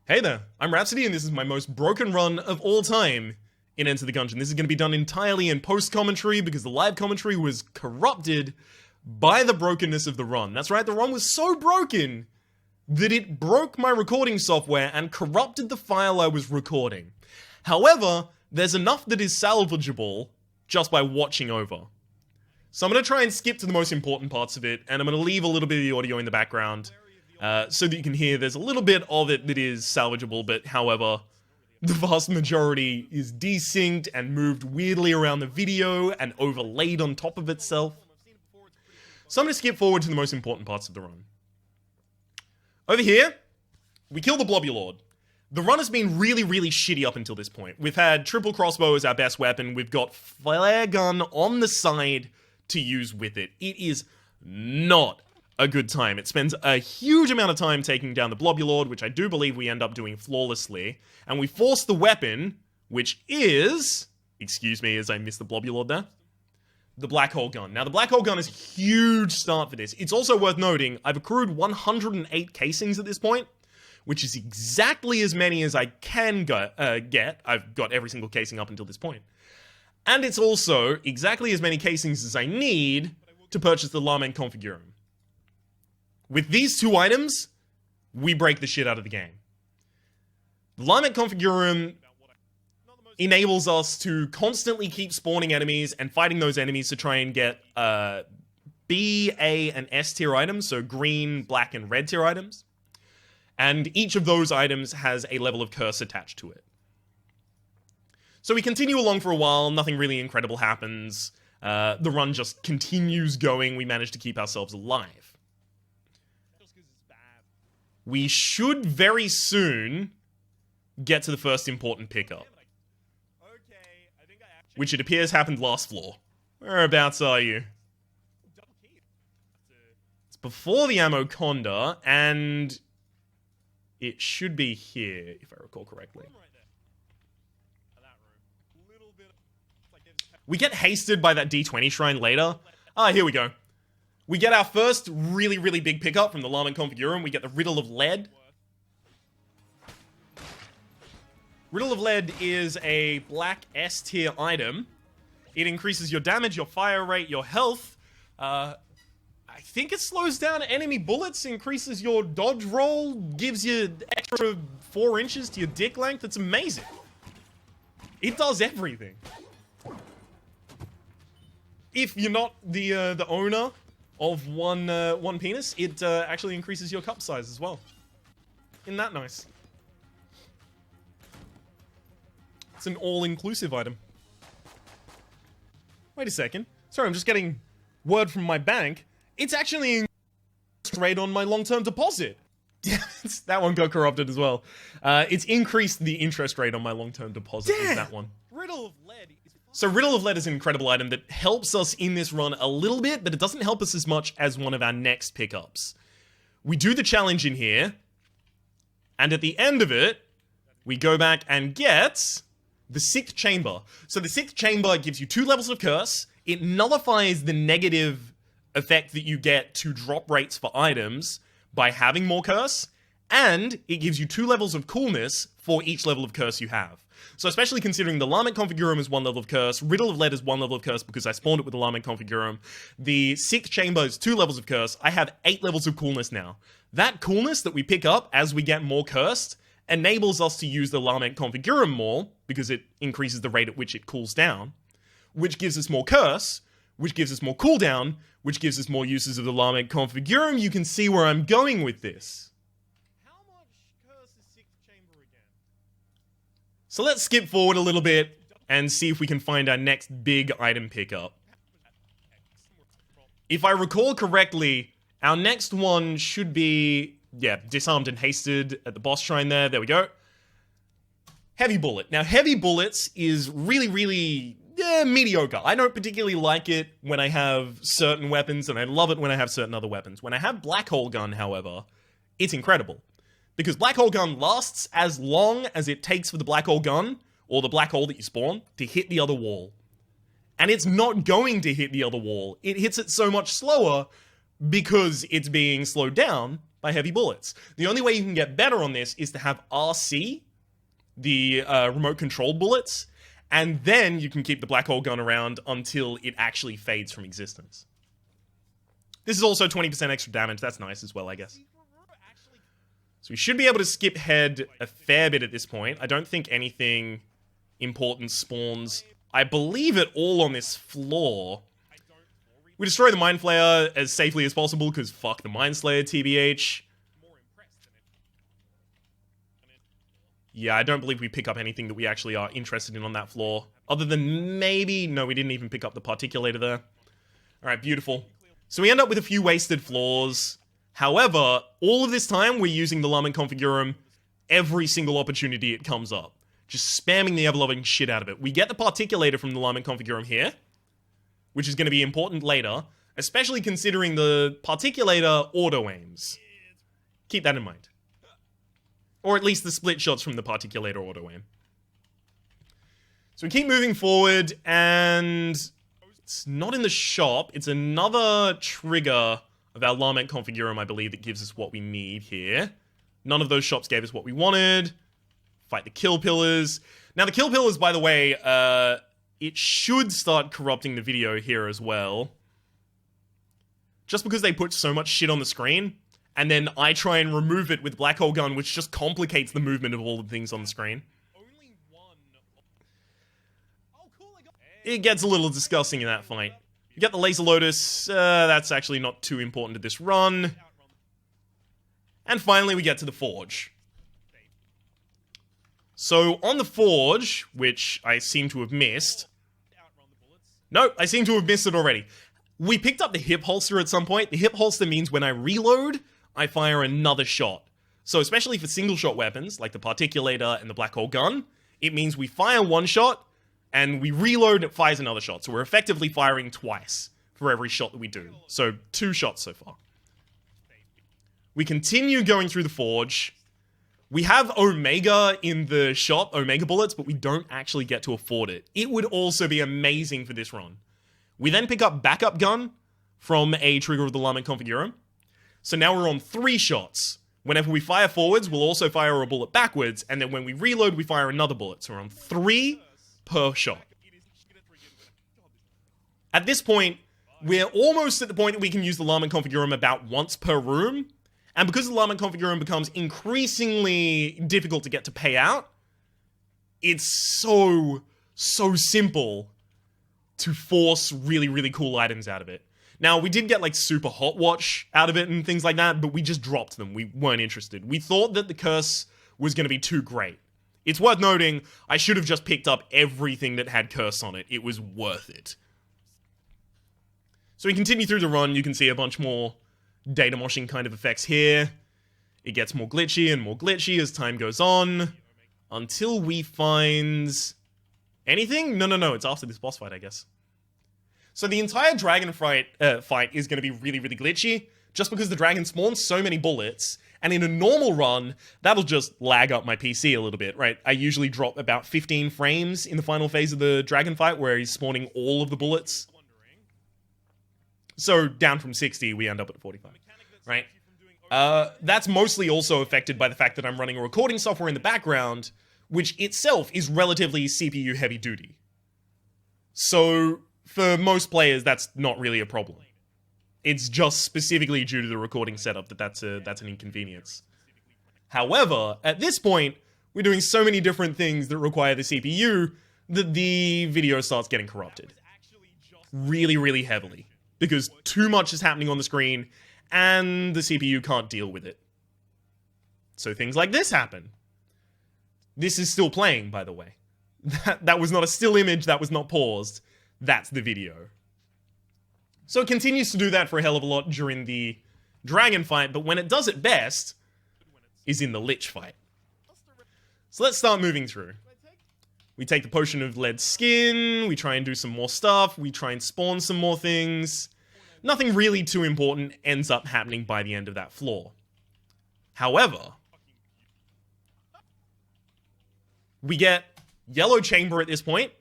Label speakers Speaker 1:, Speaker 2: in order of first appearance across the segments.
Speaker 1: Hey there, I'm Rhapsody, and this is my most broken run of all time in Enter the Gungeon. This is going to be done entirely in post-commentary because the live commentary was corrupted by the brokenness of the run. That's right, the run was so broken that it broke my recording software and corrupted the file I was recording. However, there's enough that is salvageable just by watching over. So I'm going to try and skip to the most important parts of it, and I'm going to leave a little bit of the audio in the background. So that you can hear there's a little bit of it that is salvageable, but however, the vast majority is desynced and moved weirdly around the video and overlaid on top of itself. So I'm going to skip forward to the most important parts of the run. Over here, we kill the Blobulord. The run has been really, really shitty up until this point. We've had triple crossbow as our best weapon. We've got flare gun on the side to use with it. It is not a good time. It spends a huge amount of time taking down the Blobulord, which I do believe we end up doing flawlessly. And we force the weapon, which is... Excuse me as I missed the Blobulord there. The Black Hole Gun. Now, the Black Hole Gun is a huge start for this. It's also worth noting, I've accrued 108 casings at this point, which is exactly as many as I can get. I've got every single casing up until this point. And it's also exactly as many casings as I need to purchase the Lament Configurum. With these two items, we break the shit out of the game. The Lament Configurum enables us to constantly keep spawning enemies and fighting those enemies to try and get B, A, and S tier items, so green, black, and red tier items. And each of those items has a level of curse attached to it. So we continue along for a while, nothing really incredible happens. The run just continues going, we manage to keep ourselves alive. We should very soon get to the first important pickup, which it appears happened last floor. Whereabouts are you? It's before the Ammoconda, and it should be here, if I recall correctly. We get hasted by that D20 shrine later. Ah, here we go. We get our first really, really big pickup from the Lament Configurum. We get the Riddle of Lead. Riddle of Lead is a black S tier item. It increases your damage, your fire rate, your health. I think it slows down enemy bullets, increases your dodge roll, gives you extra 4 inches to your dick length. It's amazing. It does everything. If you're not the owner of one penis, it actually increases your cup size as well. Isn't that nice? It's an all-inclusive item. Wait a second. Sorry, I'm just getting word from my bank. It's actually interest rate on my long-term deposit. Damn it, that one got corrupted as well. It's increased the interest rate on my long-term deposit with that one. Riddle of Lead. So Riddle of Lead is an incredible item that helps us in this run a little bit, but it doesn't help us as much as one of our next pickups. We do the challenge in here, and at the end of it, we go back and get the 6th chamber. So the 6th chamber gives you 2 levels of curse. It nullifies the negative effect that you get to drop rates for items by having more curse, and it gives you 2 levels of coolness for each level of curse you have. So especially considering the Lament Configurum is 1 level of curse, Riddle of Lead is 1 level of curse because I spawned it with the Lament Configurum, the 6th chamber is 2 levels of curse, I have 8 levels of coolness now. That coolness that we pick up as we get more cursed enables us to use the Lament Configurum more, because it increases the rate at which it cools down, which gives us more curse, which gives us more cooldown, which gives us more uses of the Lament Configurum. You can see where I'm going with this. How much curse is 6th chamber again? So let's skip forward a little bit and see if we can find our next big item pickup. If I recall correctly, our next one should be, yeah, disarmed and hasted at the boss shrine there. There we go. Heavy Bullet. Now, Heavy Bullets is really, really mediocre. I don't particularly like it when I have certain weapons, and I love it when I have certain other weapons. When I have Black Hole Gun, however, it's incredible. Because Black Hole Gun lasts as long as it takes for the Black Hole Gun, or the black hole that you spawn, to hit the other wall. And it's not going to hit the other wall. It hits it so much slower because it's being slowed down by heavy bullets. The only way you can get better on this is to have RC, the remote control bullets, and then you can keep the black hole gun around until it actually fades from existence. This is also 20% extra damage. That's nice as well, I guess. So we should be able to skip head a fair bit at this point. I don't think anything important spawns. I believe it all on this floor. We destroy the Mind Flayer as safely as possible, because fuck the Mind Slayer, TBH. Yeah, I don't believe we pick up anything that we actually are interested in on that floor. Other than maybe... No, we didn't even pick up the particulator there. Alright, beautiful. So we end up with a few wasted floors. However, all of this time, we're using the Lament Configurum every single opportunity it comes up. Just spamming the ever-loving shit out of it. We get the particulator from the Lament Configurum here, which is going to be important later, especially considering the particulator auto-aims. Keep that in mind. Or at least the split shots from the particulator auto-aim. So we keep moving forward, and it's not in the shop. It's another trigger of our Lament Configurum, I believe, that gives us what we need here. None of those shops gave us what we wanted. Fight the Kill Pillars. Now, the Kill Pillars, by the way, it should start corrupting the video here as well. Just because they put so much shit on the screen, and then I try and remove it with Black Hole Gun, which just complicates the movement of all the things on the screen. It gets a little disgusting in that fight. You get the Laser Lotus, that's actually not too important to this run. And finally, we get to the Forge. So, on the Forge, which I seem to have missed... No, I seem to have missed it already. We picked up the hip holster at some point. The hip holster means when I reload, I fire another shot. So, especially for single-shot weapons, like the Particulator and the Black Hole Gun, it means we fire one shot, and we reload and it fires another shot. So we're effectively firing twice for every shot that we do. So 2 shots so far. We continue going through the Forge. We have Omega in the shop, Omega bullets, but we don't actually get to afford it. It would also be amazing for this run. We then pick up Backup Gun from a trigger of the Lament Configurum. So now we're on 3 shots. Whenever we fire forwards, we'll also fire a bullet backwards, and then when we reload, we fire another bullet. So we're on 3 per shot. At this point, we're almost at the point that we can use the Lament Configurum about once per room, and because the Lament Configurum becomes increasingly difficult to get to pay out, it's so simple to force really, really cool items out of it. Now, we did get, like, Super Hot Watch out of it and things like that, but we just dropped them. We weren't interested. We thought that the curse was going to be too great. It's worth noting, I should have just picked up everything that had curse on it. It was worth it. So we continue through the run. You can see a bunch more data moshing kind of effects here. It gets more glitchy as time goes on. Until we find... anything? No. It's after this boss fight, I guess. So the entire dragon fight is going to be really, really glitchy, just because the dragon spawns so many bullets, and in a normal run, that'll just lag up my PC a little bit, right? I usually drop about 15 frames in the final phase of the dragon fight, where he's spawning all of the bullets. So down from 60, we end up at 45, right? That's mostly also affected by the fact that I'm running a recording software in the background, which itself is relatively CPU heavy duty. So for most players, that's not really a problem. It's just specifically due to the recording setup that's an inconvenience. However, at this point, we're doing so many different things that require the CPU that the video starts getting corrupted. Really, really heavily. Because too much is happening on the screen, and the CPU can't deal with it. So things like this happen. This is still playing, by the way. That was not a still image, that was not paused. That's the video. So it continues to do that for a hell of a lot during the dragon fight, but when it does it best is in the Lich fight. So let's start moving through. We take the potion of lead skin, we try and do some more stuff, we try and spawn some more things. Nothing really too important ends up happening by the end of that floor. However, we get Yellow Chamber at this point,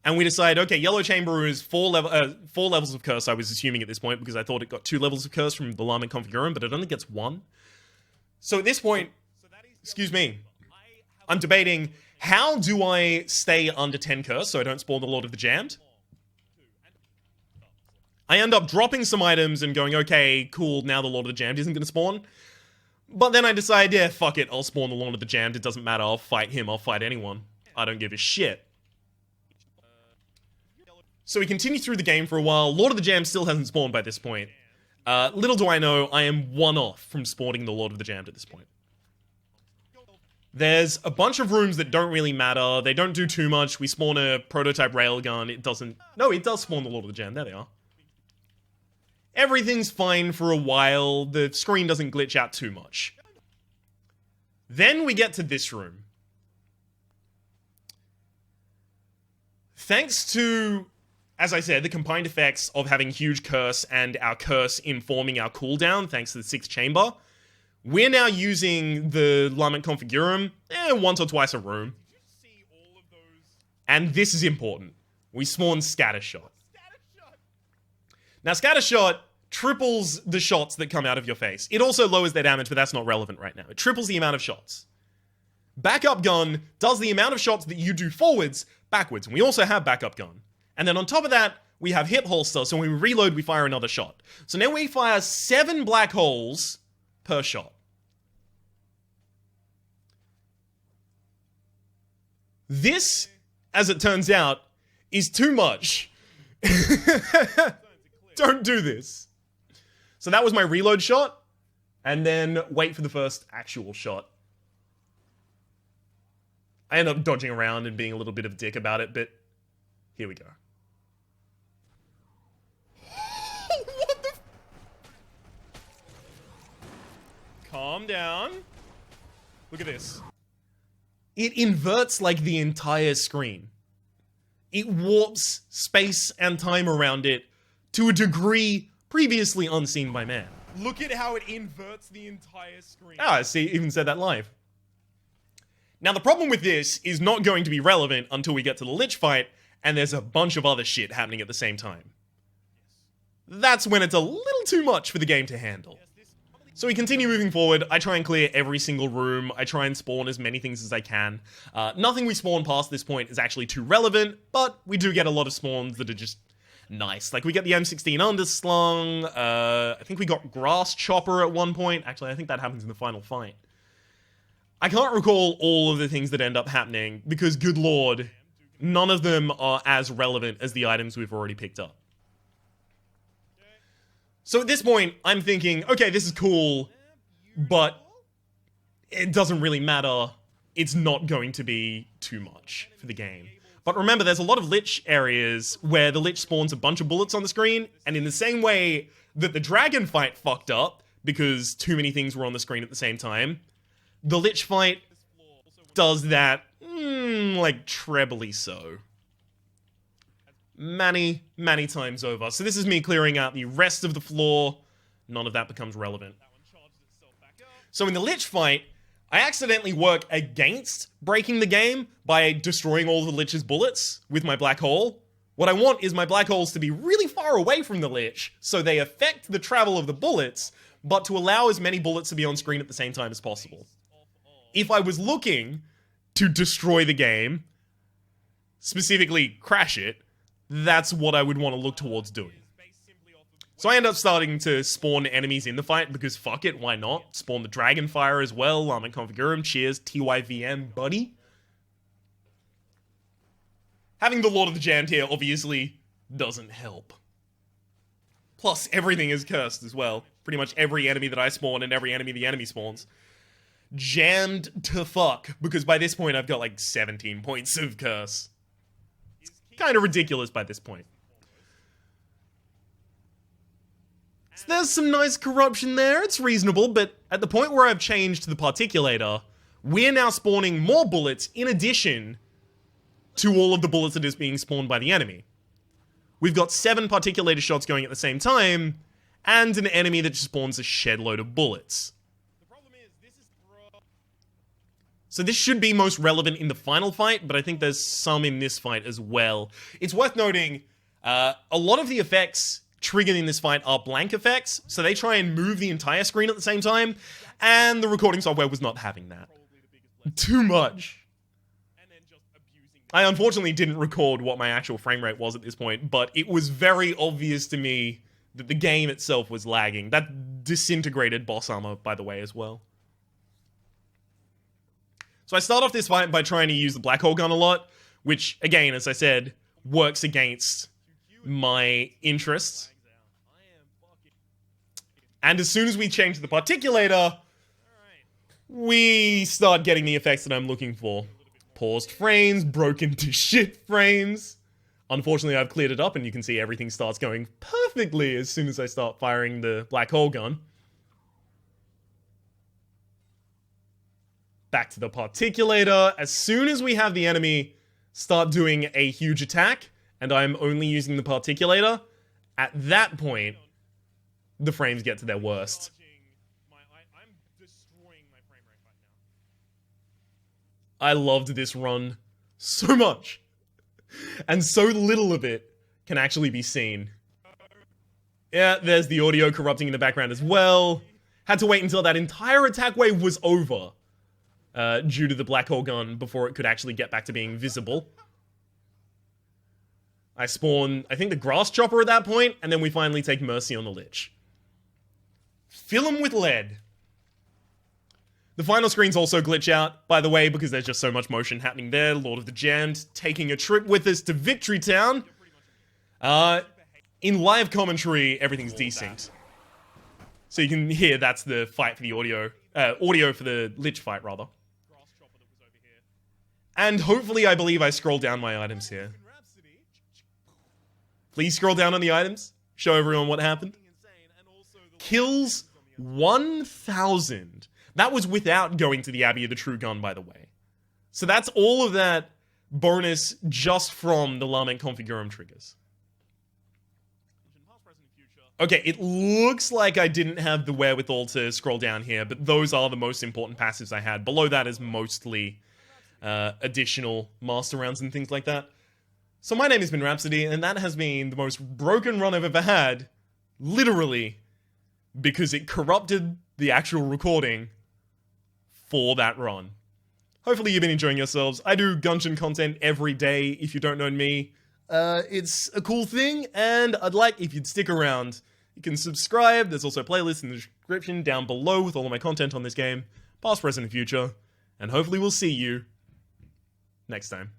Speaker 1: And we decide, okay, Yellow Chamber is four levels of curse, I was assuming at this point, because I thought it got 2 levels of curse from the Lament Configurum, but it only gets 1. So at this point, excuse me, I'm debating, how do I stay under 10 curse so I don't spawn the Lord of the Jammed? I end up dropping some items and going, okay, cool, now the Lord of the Jammed isn't going to spawn. But then I decide, yeah, fuck it, I'll spawn the Lord of the Jammed, it doesn't matter, I'll fight him, I'll fight anyone. I don't give a shit. So we continue through the game for a while. Lord of the Jammed still hasn't spawned by this point. Little do I know, I am 1 off from spawning the Lord of the Jammed at this point. There's a bunch of rooms that don't really matter. They don't do too much. We spawn a prototype railgun. It doesn't... No, it does spawn the Lord of the Jammed. There they are. Everything's fine for a while. The screen doesn't glitch out too much. Then we get to this room. Thanks to, as I said, the combined effects of having huge curse and our curse informing our cooldown, thanks to the 6th chamber, we're now using the Lament Configurum once or twice a room. And this is important. We spawn Scattershot. Now, Scattershot triples the shots that come out of your face. It also lowers their damage, but that's not relevant right now. It triples the amount of shots. Backup Gun does the amount of shots that you do forwards, backwards. And we also have Backup Gun. And then on top of that, we have Hip Holster, so when we reload, we fire another shot. So now we fire 7 black holes per shot. This, as it turns out, is too much. Don't do this. So that was my reload shot, and then wait for the first actual shot. I end up dodging around and being a little bit of a dick about it, but here we go. What the? Calm down. Look at this. It inverts like the entire screen. It warps space and time around it to a degree previously unseen by man.
Speaker 2: Look at how it inverts the entire screen.
Speaker 1: Ah, see, it even said that live. Now, the problem with this is not going to be relevant until we get to the Lich fight, and there's a bunch of other shit happening at the same time. That's when it's a little too much for the game to handle. So we continue moving forward. I try and clear every single room. I try and spawn as many things as I can. Nothing we spawn past this point is actually too relevant, but we do get a lot of spawns that are just nice. Like, we get the M16 Underslung. I think we got Grass Chopper at one point. Actually, I think that happens in the final fight. I can't recall all of the things that end up happening, because, good lord, none of them are as relevant as the items we've already picked up. So at this point, I'm thinking, okay, this is cool, but it doesn't really matter. It's not going to be too much for the game. But remember, there's a lot of Lich areas where the Lich spawns a bunch of bullets on the screen, and in the same way that the dragon fight fucked up, because too many things were on the screen at the same time, the Lich fight does that, like, trebly so. Many times over. So this is me clearing out the rest of the floor. None of that becomes relevant. So in the Lich fight, I accidentally work against breaking the game by destroying all the Lich's bullets with my black hole. What I want is my black holes to be really far away from the Lich, so they affect the travel of the bullets, but to allow as many bullets to be on screen at the same time as possible. If I was looking to destroy the game, specifically crash it, that's what I would want to look towards doing. So I end up starting to spawn enemies in the fight, because fuck it, why not? Spawn the Dragonfire as well, Lament Configurum, cheers, TYVM, buddy. Having the Lord of the Jammed here obviously doesn't help. Plus, everything is cursed as well. Pretty much every enemy that I spawn and every enemy the enemy spawns. Jammed to fuck, because by this point I've got like 17 points of curse. Kind of ridiculous by this point. So there's some nice corruption there, it's reasonable, but at the point where I've changed the particulator, we're now spawning more bullets in addition to all of the bullets that is being spawned by the enemy. We've got 7 particulator shots going at the same time, and an enemy that just spawns a shed load of bullets. So this should be most relevant in the final fight, but I think there's some in this fight as well. It's worth noting, a lot of the effects triggered in this fight are blank effects, so they try and move the entire screen at the same time, and the recording software was not having that. Too much. I unfortunately didn't record what my actual frame rate was at this point, but it was very obvious to me that the game itself was lagging. That disintegrated boss armor, by the way, as well. So I start off this fight by trying to use the black hole gun a lot, which, again, as I said, works against my interests. And as soon as we change the particulator, we start getting the effects that I'm looking for. Paused frames, broken to shit frames. Unfortunately, I've cleared it up and you can see everything starts going perfectly as soon as I start firing the black hole gun. Back to the particulator. As soon as we have the enemy start doing a huge attack, and I'm only using the particulator, at that point, the frames get to their worst. I loved this run so much. And so little of it can actually be seen. Yeah, there's the audio corrupting in the background as well. Had to wait until that entire attack wave was over. Due to the black hole gun before it could actually get back to being visible. I spawn, I think, the grass chopper at that point, and then we finally take mercy on the Lich. Fill him with lead. The final screens also glitch out, by the way, because there's just so much motion happening there. Lord of the Jammed taking a trip with us to Victory Town. In live commentary, everything's desynced. So you can hear that's the fight for the audio. Audio for the Lich fight, rather. And hopefully, I believe I scroll down my items here. Please scroll down on the items. Show everyone what happened. Kills 1,000. That was without going to the Abbey of the True Gun, by the way. So that's all of that bonus just from the Lament Configurum triggers. Okay, it looks like I didn't have the wherewithal to scroll down here, but those are the most important passives I had. Below that is mostly additional master rounds and things like that. So my name has been Rhapsody, and that has been the most broken run I've ever had, literally, because it corrupted the actual recording for that run. Hopefully you've been enjoying yourselves. I do Gungeon content every day, if you don't know me. It's a cool thing, and I'd like if you'd stick around. You can subscribe, there's also playlists in the description down below with all of my content on this game, past, present, and future, and hopefully we'll see you next time.